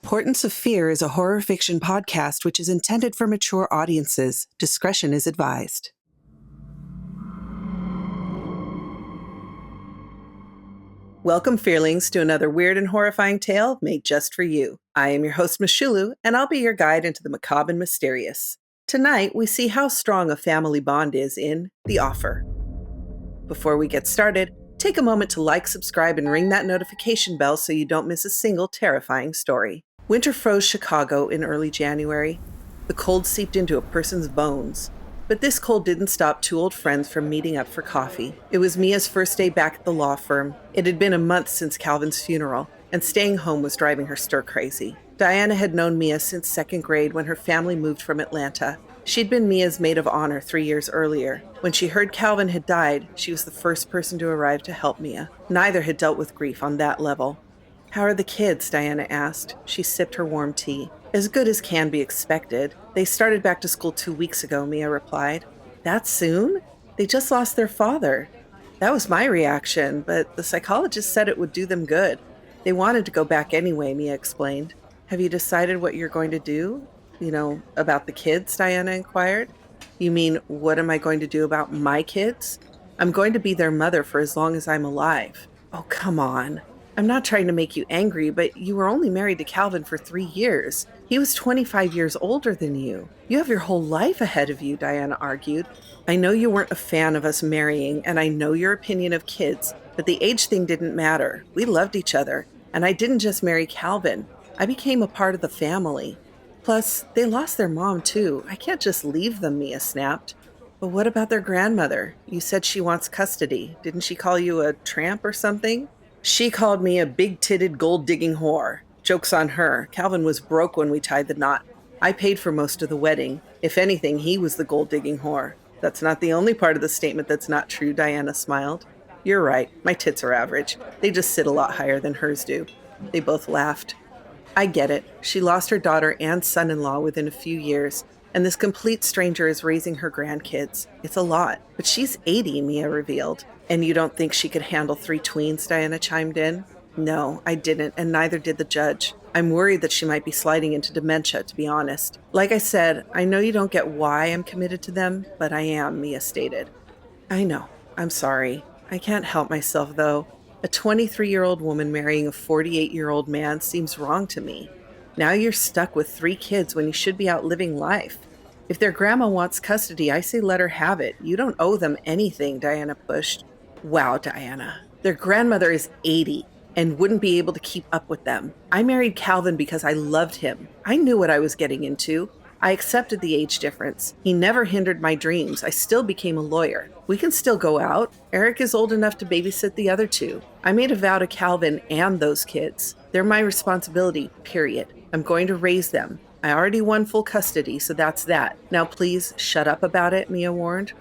Portents of Fear is a horror fiction podcast which is intended for mature audiences. Discretion is advised. Welcome, Fearlings, to another weird and horrifying tale made just for you. I am your host, Michulhu, and I'll be your guide into the macabre and mysterious. Tonight, we see how strong a family bond is in The Offer. Before we get started, take a moment to like, subscribe, and ring that notification bell so you don't miss a single terrifying story. Winter froze Chicago in early January. The cold seeped into a person's bones. But this cold didn't stop two old friends from meeting up for coffee. It was Mia's first day back at the law firm. It had been a month since Calvin's funeral, and staying home was driving her stir-crazy. Diana had known Mia since second grade when her family moved from Atlanta. She'd been Mia's maid of honor 3 years earlier. When she heard Calvin had died, she was the first person to arrive to help Mia. Neither had dealt with grief on that level. "How are the kids?" Diana asked. She sipped her warm tea. "As good as can be expected. They started back to school 2 weeks ago," Mia replied. "That soon? They just lost their father." That was my reaction, but the psychologist said it would do them good. They wanted to go back anyway, Mia explained. "Have you decided what you're going to do? About the kids?" Diana inquired. "You mean, what am I going to do about my kids? I'm going to be their mother for as long as I'm alive." "Oh, come on. I'm not trying to make you angry, but you were only married to Calvin for 3 years. He was 25 years older than you. You have your whole life ahead of you," Diana argued. "I know you weren't a fan of us marrying, and I know your opinion of kids, but the age thing didn't matter. We loved each other, and I didn't just marry Calvin. I became a part of the family. Plus, they lost their mom, too. I can't just leave them," Mia snapped. "But what about their grandmother? You said she wants custody. Didn't she call you a tramp or something?" "She called me a big-titted gold-digging whore. Joke's on her. Calvin was broke when we tied the knot. I paid for most of the wedding. If anything, he was the gold-digging whore." "That's not the only part of the statement that's not true," Diana smiled. "You're right. My tits are average. They just sit a lot higher than hers do." They both laughed. "I get it. She lost her daughter and son-in-law within a few years, and this complete stranger is raising her grandkids. It's a lot. But she's 80, Mia revealed. "And you don't think she could handle 3 tweens, Diana chimed in. "No, I didn't, and neither did the judge. I'm worried that she might be sliding into dementia, to be honest. Like I said, I know you don't get why I'm committed to them, but I am," Mia stated. "I know. I'm sorry. I can't help myself, though. A 23-year-old woman marrying a 48-year-old man seems wrong to me. Now you're stuck with 3 kids when you should be out living life. If their grandma wants custody, I say let her have it. You don't owe them anything," Diana pushed. "Wow, Diana. Their grandmother is 80 and wouldn't be able to keep up with them. I married Calvin because I loved him. I knew what I was getting into. I accepted the age difference. He never hindered my dreams. I still became a lawyer. We can still go out. Eric is old enough to babysit the other 2. I made a vow to Calvin and those kids. They're my responsibility, period. I'm going to raise them. I already won full custody, so that's that. Now please shut up about it," Mia warned.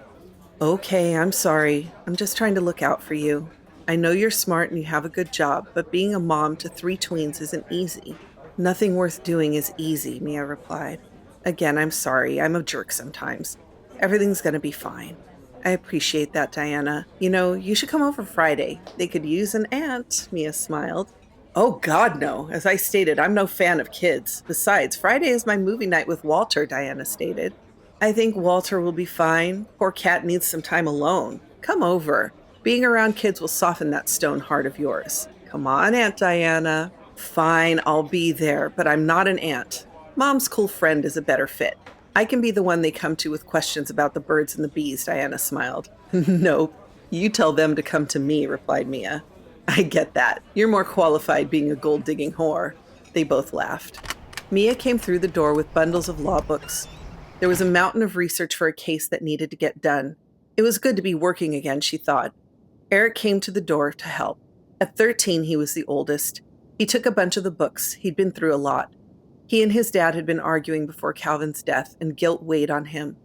"Okay, I'm sorry. I'm just trying to look out for you. I know you're smart and you have a good job, but being a mom to 3 tweens isn't easy." "Nothing worth doing is easy," Mia replied. "Again, I'm sorry. I'm a jerk sometimes. Everything's gonna be fine." "I appreciate that, Diana. You should come over Friday. They could use an aunt," Mia smiled. "Oh, God, no. As I stated, I'm no fan of kids. Besides, Friday is my movie night with Walter," Diana stated. "I think Walter will be fine. Poor cat needs some time alone. Come over. Being around kids will soften that stone heart of yours." "Come on, Aunt Diana." "Fine, I'll be there, but I'm not an aunt. Mom's cool friend is a better fit. I can be the one they come to with questions about the birds and the bees," Diana smiled. "Nope. You tell them to come to me," replied Mia. "I get that. You're more qualified being a gold-digging whore." They both laughed. Mia came through the door with bundles of law books. There was a mountain of research for a case that needed to get done. It was good to be working again, she thought. Eric came to the door to help. At 13, he was the oldest. He took a bunch of the books. He'd been through a lot. He and his dad had been arguing before Calvin's death, and guilt weighed on him.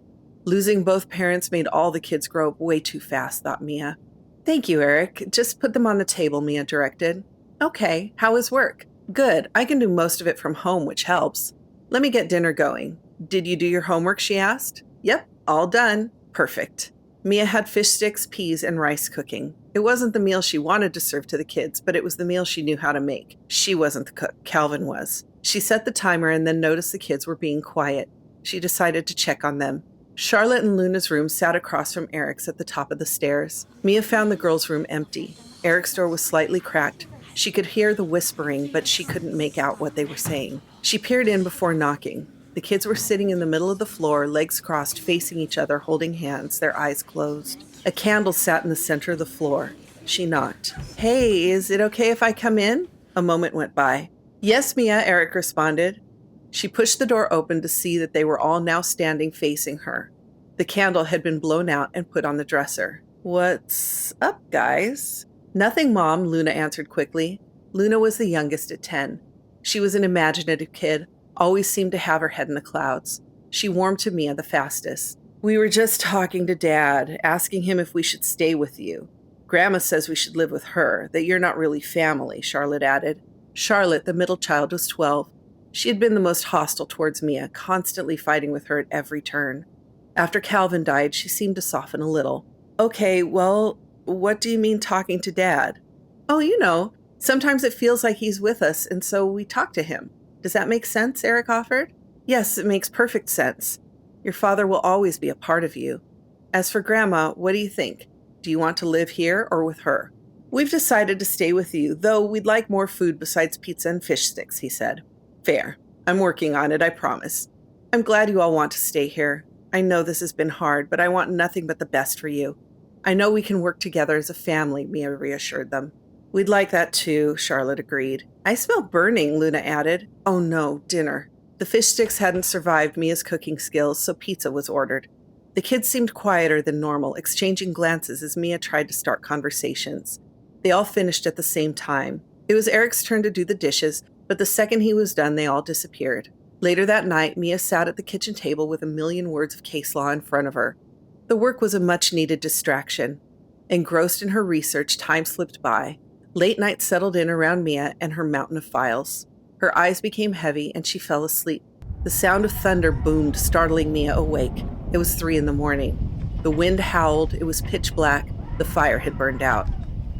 Losing both parents made all the kids grow up way too fast, thought Mia. "Thank you, Eric. Just put them on the table," Mia directed. "Okay. How is work?" "Good. I can do most of it from home, which helps." "Let me get dinner going." "Did you do your homework?" she asked. "Yep, all done." "Perfect." Mia had fish sticks, peas, and rice cooking. It wasn't the meal she wanted to serve to the kids, but it was the meal she knew how to make. She wasn't the cook. Calvin was. She set the timer and then noticed the kids were being quiet. She decided to check on them. Charlotte and Luna's room sat across from Eric's at the top of the stairs. Mia found the girls' room empty. Eric's door was slightly cracked. She could hear the whispering, but she couldn't make out what they were saying. She peered in before knocking. The kids were sitting in the middle of the floor, legs crossed, facing each other, holding hands, their eyes closed. A candle sat in the center of the floor. She knocked. "Hey, is it okay if I come in?" A moment went by. "Yes, Mia," Eric responded. She pushed the door open to see that they were all now standing facing her. The candle had been blown out and put on the dresser. "What's up, guys?" "Nothing, Mom," Luna answered quickly. Luna was the youngest at 10. She was an imaginative kid, always seemed to have her head in the clouds. She warmed to Mia the fastest. "We were just talking to Dad, asking him if we should stay with you. Grandma says we should live with her, that you're not really family," Charlotte added. Charlotte, the middle child, was 12. She had been the most hostile towards Mia, constantly fighting with her at every turn. After Calvin died, she seemed to soften a little. "Okay, well, what do you mean talking to Dad?" "Oh, you know, sometimes it feels like he's with us, and so we talk to him. Does that make sense?" Eric offered. "Yes, it makes perfect sense. Your father will always be a part of you. As for Grandma, what do you think? Do you want to live here or with her?" "We've decided to stay with you, though we'd like more food besides pizza and fish sticks," he said. "Fair. I'm working on it, I promise. I'm glad you all want to stay here. I know this has been hard, but I want nothing but the best for you. I know we can work together as a family," Mia reassured them. "We'd like that too," Charlotte agreed. "I smell burning," Luna added. "Oh no, dinner." The fish sticks hadn't survived Mia's cooking skills, so pizza was ordered. The kids seemed quieter than normal, exchanging glances as Mia tried to start conversations. They all finished at the same time. It was Eric's turn to do the dishes, but the second he was done, they all disappeared. Later that night, Mia sat at the kitchen table with a million words of case law in front of her. The work was a much-needed distraction. Engrossed in her research, time slipped by. Late night settled in around Mia and her mountain of files. Her eyes became heavy, and she fell asleep. The sound of thunder boomed, startling Mia awake. It was 3 a.m. The wind howled, it was pitch black, the fire had burned out.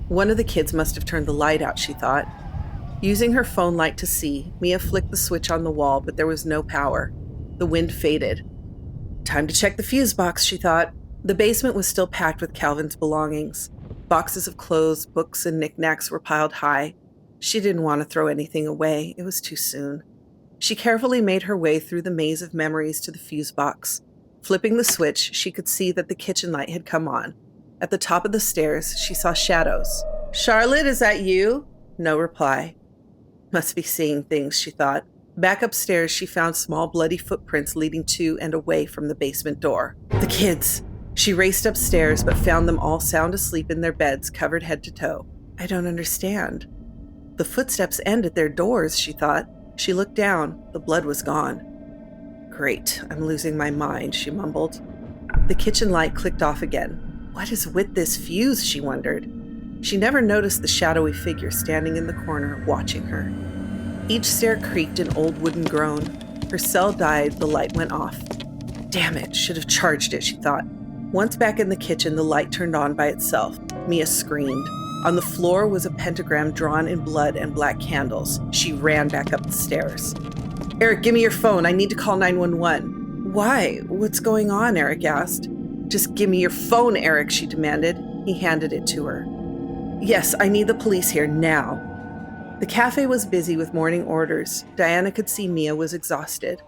One of the kids must have turned the light out, she thought. Using her phone light to see, Mia flicked the switch on the wall, but there was no power. The wind faded. Time to check the fuse box, she thought. The basement was still packed with Calvin's belongings. Boxes of clothes, books, and knickknacks were piled high. She didn't want to throw anything away. It was too soon. She carefully made her way through the maze of memories to the fuse box. Flipping the switch, she could see that the kitchen light had come on. At the top of the stairs, she saw shadows. "Charlotte, is that you?" No reply. Must be seeing things, she thought. Back upstairs, she found small bloody footprints leading to and away from the basement door. The kids! She raced upstairs, but found them all sound asleep in their beds, covered head to toe. "I don't understand." The footsteps end at their doors, she thought. She looked down. The blood was gone. "Great, I'm losing my mind," she mumbled. The kitchen light clicked off again. What is with this fuse, she wondered. She never noticed the shadowy figure standing in the corner, watching her. Each stair creaked an old wooden groan. Her cell died, the light went off. Damn it, should have charged it, she thought. Once back in the kitchen, the light turned on by itself. Mia screamed. On the floor was a pentagram drawn in blood and black candles. She ran back up the stairs. "Eric, give me your phone. I need to call 911. "Why? What's going on?" Eric asked. "Just give me your phone, Eric," she demanded. He handed it to her. "Yes, I need the police here now." The cafe was busy with morning orders. Diana could see Mia was exhausted.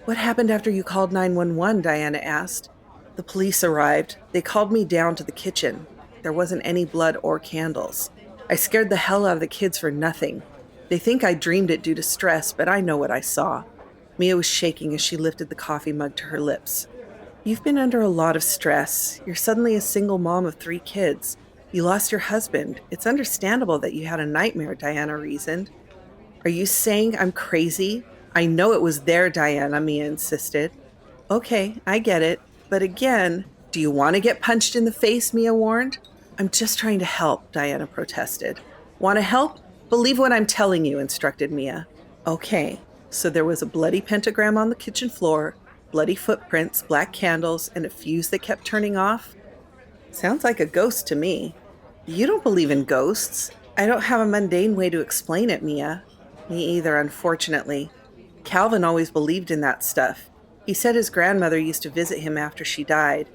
"What happened after you called 911? Diana asked. "The police arrived. They called me down to the kitchen. There wasn't any blood or candles. I scared the hell out of the kids for nothing. They think I dreamed it due to stress, but I know what I saw." Mia was shaking as she lifted the coffee mug to her lips. "You've been under a lot of stress. You're suddenly a single mom of 3 kids. You lost your husband. It's understandable that you had a nightmare," Diana reasoned. "Are you saying I'm crazy?" "I know it was there, Diana," Mia insisted. "Okay, I get it. But again, do you want to get punched in the face?" Mia warned. "I'm just trying to help," Diana protested. "Want to help? Believe what I'm telling you," instructed Mia. Okay, so there was a bloody pentagram on the kitchen floor, bloody footprints, black candles, and a fuse that kept turning off. Sounds like a ghost to me. You don't believe in ghosts. I don't have a mundane way to explain it, Mia. Me either, unfortunately. Calvin always believed in that stuff. He said his grandmother used to visit him after she died.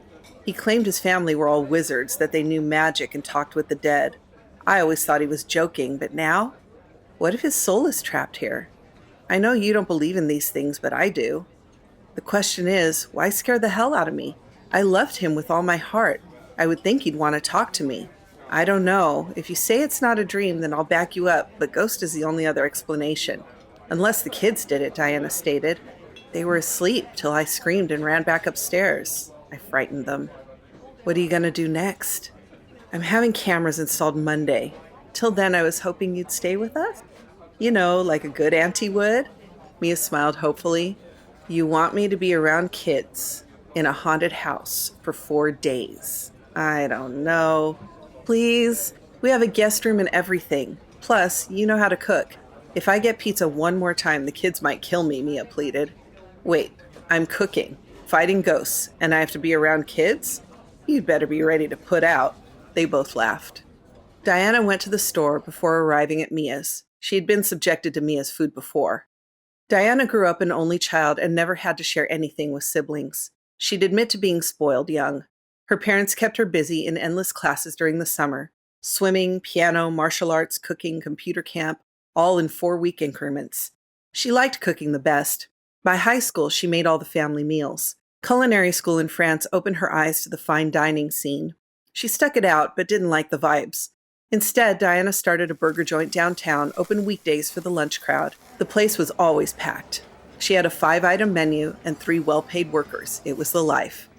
He claimed his family were all wizards, that they knew magic and talked with the dead. I always thought he was joking, but now? What if his soul is trapped here? I know you don't believe in these things, but I do. The question is, why scare the hell out of me? I loved him with all my heart. I would think he'd want to talk to me. I don't know. If you say it's not a dream, then I'll back you up, but ghost is the only other explanation. Unless the kids did it, Diana stated. They were asleep till I screamed and ran back upstairs. I frightened them. What are you going to do next? I'm having cameras installed Monday. Till then, I was hoping you'd stay with us. You know, like a good auntie would. Mia smiled hopefully. You want me to be around kids in a haunted house for 4 days. I don't know. Please, we have a guest room and everything. Plus, you know how to cook. If I get pizza one more time, the kids might kill me, Mia pleaded. Wait, I'm cooking, fighting ghosts, and I have to be around kids? You'd better be ready to put out. They both laughed. Diana went to the store before arriving at Mia's. She had been subjected to Mia's food before. Diana grew up an only child and never had to share anything with siblings. She'd admit to being spoiled young. Her parents kept her busy in endless classes during the summer. Swimming, piano, martial arts, cooking, computer camp, all in 4-week increments. She liked cooking the best. By high school, she made all the family meals. Culinary school in France opened her eyes to the fine dining scene. She stuck it out, but didn't like the vibes. Instead, Diana started a burger joint downtown, open weekdays for the lunch crowd. The place was always packed. She had a 5-item menu and 3 well-paid workers. It was the life.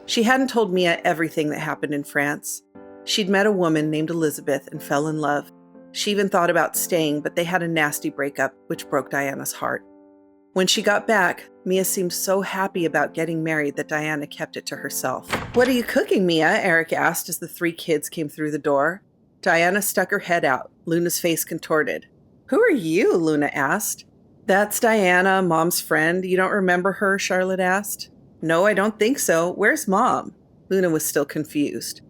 She hadn't told Mia everything that happened in France. She'd met a woman named Elizabeth and fell in love. She even thought about staying, but they had a nasty breakup, which broke Diana's heart. When she got back, Mia seemed so happy about getting married that Diana kept it to herself. What are you cooking, Mia? Eric asked as the 3 kids came through the door. Diana stuck her head out, Luna's face contorted. Who are you? Luna asked. That's Diana, Mom's friend. You don't remember her? Charlotte asked. No, I don't think so. Where's Mom? Luna was still confused.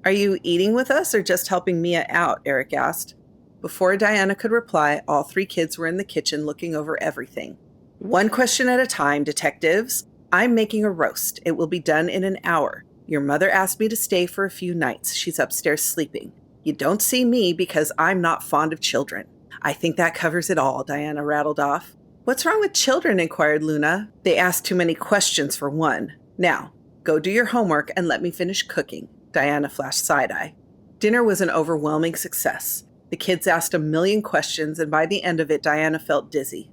Are you eating with us or just helping Mia out? Eric asked. Before Diana could reply, all 3 kids were in the kitchen looking over everything. One question at a time, detectives. I'm making a roast. It will be done in an hour. Your mother asked me to stay for a few nights. She's upstairs sleeping. You don't see me because I'm not fond of children. I think that covers it all, Diana rattled off. What's wrong with children? Inquired Luna. They ask too many questions for one. Now, go do your homework and let me finish cooking. Diana flashed side-eye. Dinner was an overwhelming success. The kids asked a million questions, and by the end of it, Diana felt dizzy.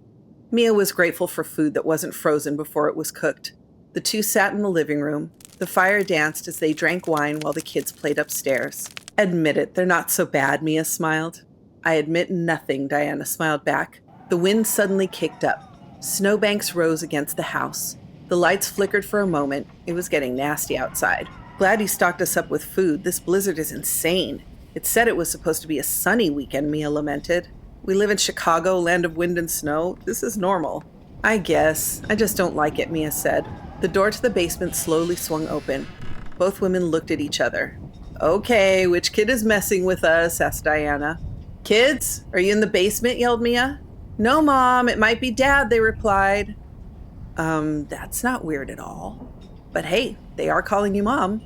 Mia was grateful for food that wasn't frozen before it was cooked. The 2 sat in the living room. The fire danced as they drank wine while the kids played upstairs. Admit it, they're not so bad, Mia smiled. I admit nothing, Diana smiled back. The wind suddenly kicked up. Snowbanks rose against the house. The lights flickered for a moment. It was getting nasty outside. Glad he stocked us up with food. This blizzard is insane. It said it was supposed to be a sunny weekend, Mia lamented. We live in Chicago, land of wind and snow. This is normal. I guess. I just don't like it, Mia said. The door to the basement slowly swung open. Both women looked at each other. Okay, which kid is messing with us? Asked Diana. Kids, are you in the basement? Yelled Mia. No, Mom, it might be Dad, they replied. That's not weird at all. But hey, they are calling you Mom.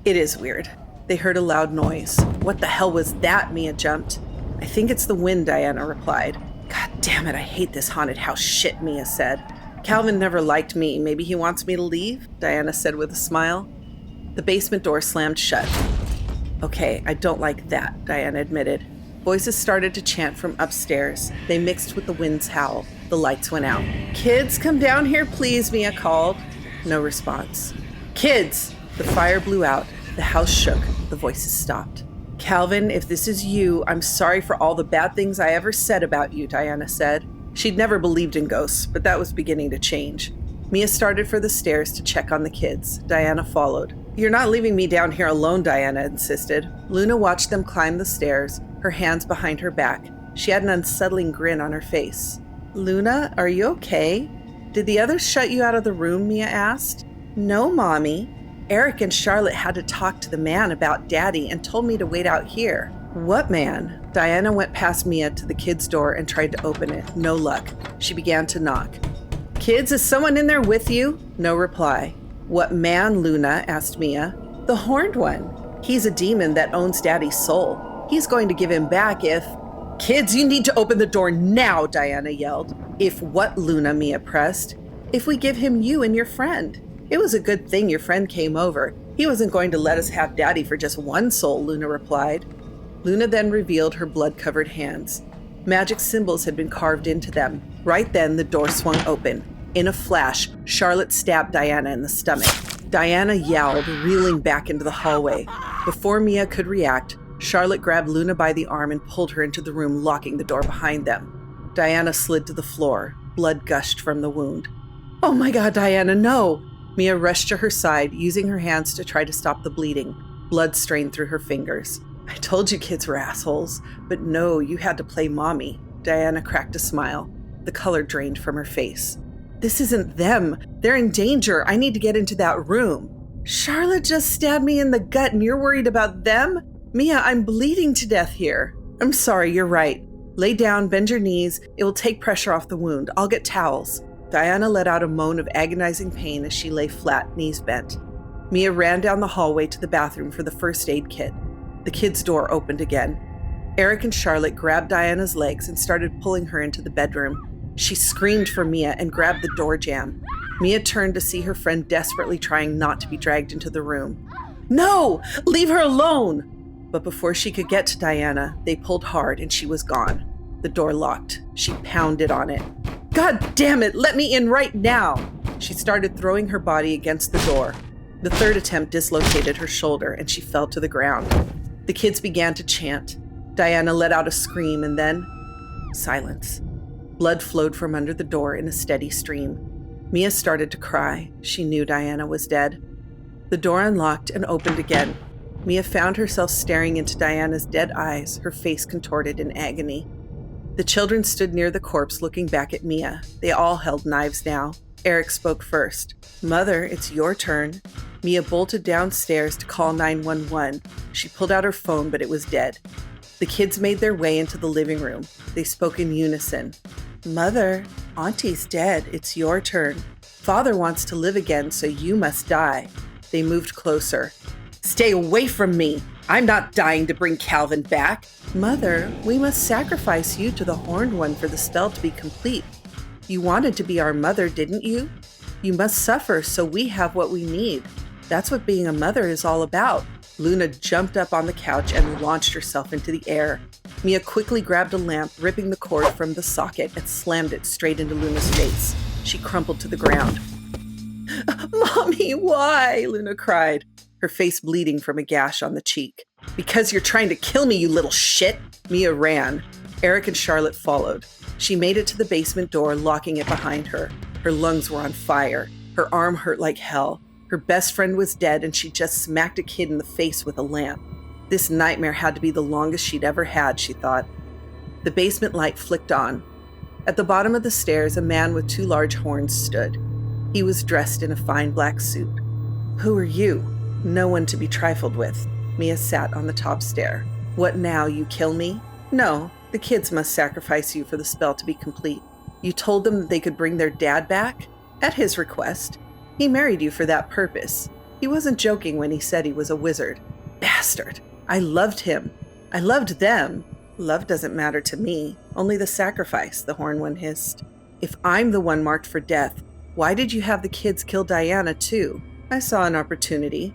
It is weird. They heard a loud noise. What the hell was that? Mia jumped. I think it's the wind, Diana replied. God damn it, I hate this haunted house shit, Mia said. Calvin never liked me. Maybe he wants me to leave? Diana said with a smile. The basement door slammed shut. Okay, I don't like that, Diana admitted. Voices started to chant from upstairs. They mixed with the wind's howl. The lights went out. Kids, come down here, please, Mia called. No response. Kids! The fire blew out. The house shook. The voices stopped. Calvin, if this is you, I'm sorry for all the bad things I ever said about you, Diana said. She'd never believed in ghosts, but that was beginning to change. Mia started for the stairs to check on the kids. Diana followed. You're not leaving me down here alone, Diana insisted. Luna watched them climb the stairs, her hands behind her back. She had an unsettling grin on her face. Luna, are you okay? Did the others shut you out of the room? Mia asked. No, Mommy. Eric and Charlotte had to talk to the man about Daddy and told me to wait out here. What man? Diana went past Mia to the kids' door and tried to open it. No luck. She began to knock. Kids, is someone in there with you? No reply. What man, Luna? Asked Mia. The horned one. He's a demon that owns Daddy's soul. He's going to give him back if... Kids, you need to open the door now, Diana yelled. If what, Luna? Mia pressed. If we give him you and your friend. It was a good thing your friend came over. He wasn't going to let us have Daddy for just one soul, Luna replied. Luna then revealed her blood-covered hands. Magic symbols had been carved into them. Right then, the door swung open. In a flash, Charlotte stabbed Diana in the stomach. Diana yowled, reeling back into the hallway. Before Mia could react, Charlotte grabbed Luna by the arm and pulled her into the room, locking the door behind them. Diana slid to the floor. Blood gushed from the wound. Oh my God, Diana, no! Mia rushed to her side, using her hands to try to stop the bleeding. Blood strained through her fingers. I told you kids were assholes, but no, you had to play mommy. Diana cracked a smile. The color drained from her face. This isn't them. They're in danger. I need to get into that room. Charlotte just stabbed me in the gut and you're worried about them? Mia, I'm bleeding to death here. I'm sorry, you're right. Lay down, bend your knees. It will take pressure off the wound. I'll get towels. Diana let out a moan of agonizing pain as she lay flat, knees bent. Mia ran down the hallway to the bathroom for the first aid kit. The kids' door opened again. Eric and Charlotte grabbed Diana's legs and started pulling her into the bedroom. She screamed for Mia and grabbed the door jamb. Mia turned to see her friend desperately trying not to be dragged into the room. No! Leave her alone! But before she could get to Diana, they pulled hard and she was gone. The door locked. She pounded on it. God damn it! Let me in right now! She started throwing her body against the door. The third attempt dislocated her shoulder and she fell to the ground. The kids began to chant. Diana let out a scream and then... silence. Blood flowed from under the door in a steady stream. Mia started to cry. She knew Diana was dead. The door unlocked and opened again. Mia found herself staring into Diana's dead eyes, her face contorted in agony. The children stood near the corpse looking back at Mia. They all held knives now. Eric spoke first. Mother, it's your turn. Mia bolted downstairs to call 911. She pulled out her phone, but it was dead. The kids made their way into the living room. They spoke in unison. Mother, Auntie's dead. It's your turn. Father wants to live again, so you must die. They moved closer. Stay away from me. I'm not dying to bring Calvin back. Mother, we must sacrifice you to the Horned One for the spell to be complete. You wanted to be our mother, didn't you? You must suffer so we have what we need. That's what being a mother is all about. Luna jumped up on the couch and launched herself into the air. Mia quickly grabbed a lamp, ripping the cord from the socket and slammed it straight into Luna's face. She crumpled to the ground. Mommy, why? Luna cried, her face bleeding from a gash on the cheek. Because you're trying to kill me, you little shit! Mia ran. Eric and Charlotte followed. She made it to the basement door, locking it behind her. Her lungs were on fire. Her arm hurt like hell. Her best friend was dead, and she just smacked a kid in the face with a lamp. This nightmare had to be the longest she'd ever had, she thought. The basement light flicked on. At the bottom of the stairs, a man with two large horns stood. He was dressed in a fine black suit. Who are you? No one to be trifled with. Mia sat on the top stair. What now, you kill me? No, the kids must sacrifice you for the spell to be complete. You told them that they could bring their dad back? At his request. He married you for that purpose. He wasn't joking when he said he was a wizard. Bastard. I loved him. I loved them. Love doesn't matter to me. Only the sacrifice, the Horned One hissed. If I'm the one marked for death, why did you have the kids kill Diana too? I saw an opportunity.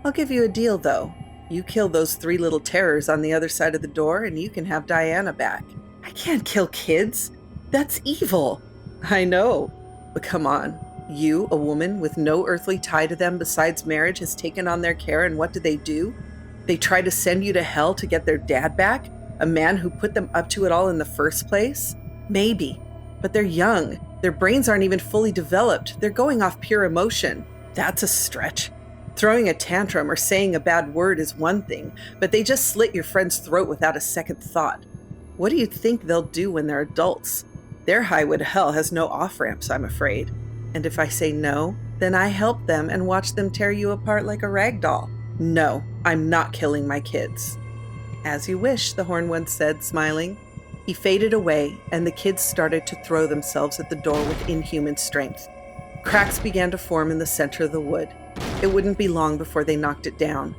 I'll give you a deal though. You kill those three little terrors on the other side of the door and you can have Diana back. I can't kill kids. That's evil. I know. But come on. You, a woman with no earthly tie to them besides marriage, has taken on their care, and what do? They try to send you to hell to get their dad back? A man who put them up to it all in the first place? Maybe. But they're young. Their brains aren't even fully developed. They're going off pure emotion. That's a stretch. Throwing a tantrum or saying a bad word is one thing, but they just slit your friend's throat without a second thought. What do you think they'll do when they're adults? Their highway to hell has no off-ramps, I'm afraid. And if I say no, then I help them and watch them tear you apart like a rag doll. No, I'm not killing my kids. As you wish, the horned one said, smiling. He faded away, and the kids started to throw themselves at the door with inhuman strength. Cracks began to form in the center of the wood. It wouldn't be long before they knocked it down.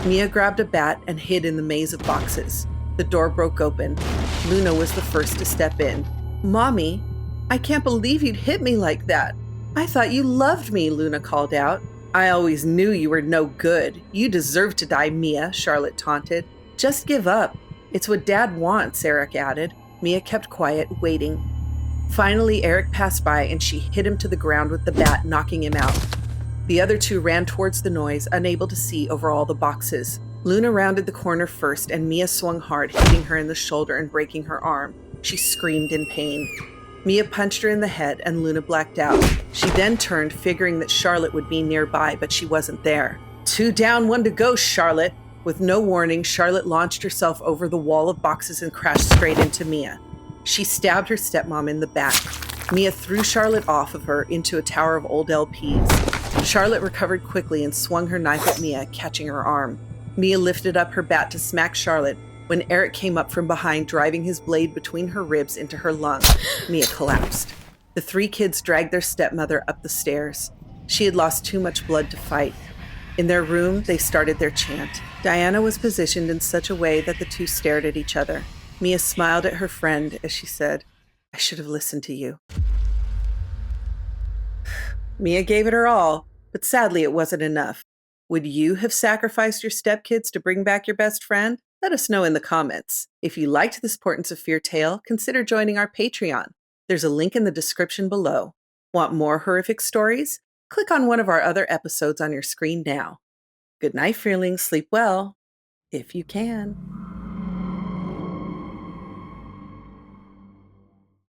Mia grabbed a bat and hid in the maze of boxes. The door broke open. Luna was the first to step in. "Mommy, I can't believe you'd hit me like that. I thought you loved me," Luna called out. "I always knew you were no good. You deserve to die, Mia," Charlotte taunted. "Just give up. It's what Dad wants," Eric added. Mia kept quiet, waiting. Finally, Eric passed by and she hit him to the ground with the bat, knocking him out. The other two ran towards the noise, unable to see over all the boxes. Luna rounded the corner first, and Mia swung hard, hitting her in the shoulder and breaking her arm. She screamed in pain. Mia punched her in the head, and Luna blacked out. She then turned, figuring that Charlotte would be nearby, but she wasn't there. "Two down, one to go, Charlotte." With no warning, Charlotte launched herself over the wall of boxes and crashed straight into Mia. She stabbed her stepmom in the back. Mia threw Charlotte off of her into a tower of old LPs. Charlotte recovered quickly and swung her knife at Mia, catching her arm. Mia lifted up her bat to smack Charlotte when Eric came up from behind, driving his blade between her ribs into her lung. Mia collapsed. The three kids dragged their stepmother up the stairs. She had lost too much blood to fight. In their room, they started their chant. Diana was positioned in such a way that the two stared at each other. Mia smiled at her friend as she said, "I should have listened to you." Mia gave it her all, but sadly it wasn't enough. Would you have sacrificed your stepkids to bring back your best friend? Let us know in the comments. If you liked this Portents of Fear tale, consider joining our Patreon. There's a link in the description below. Want more horrific stories? Click on one of our other episodes on your screen now. Good night, Fearlings. Sleep well, if you can.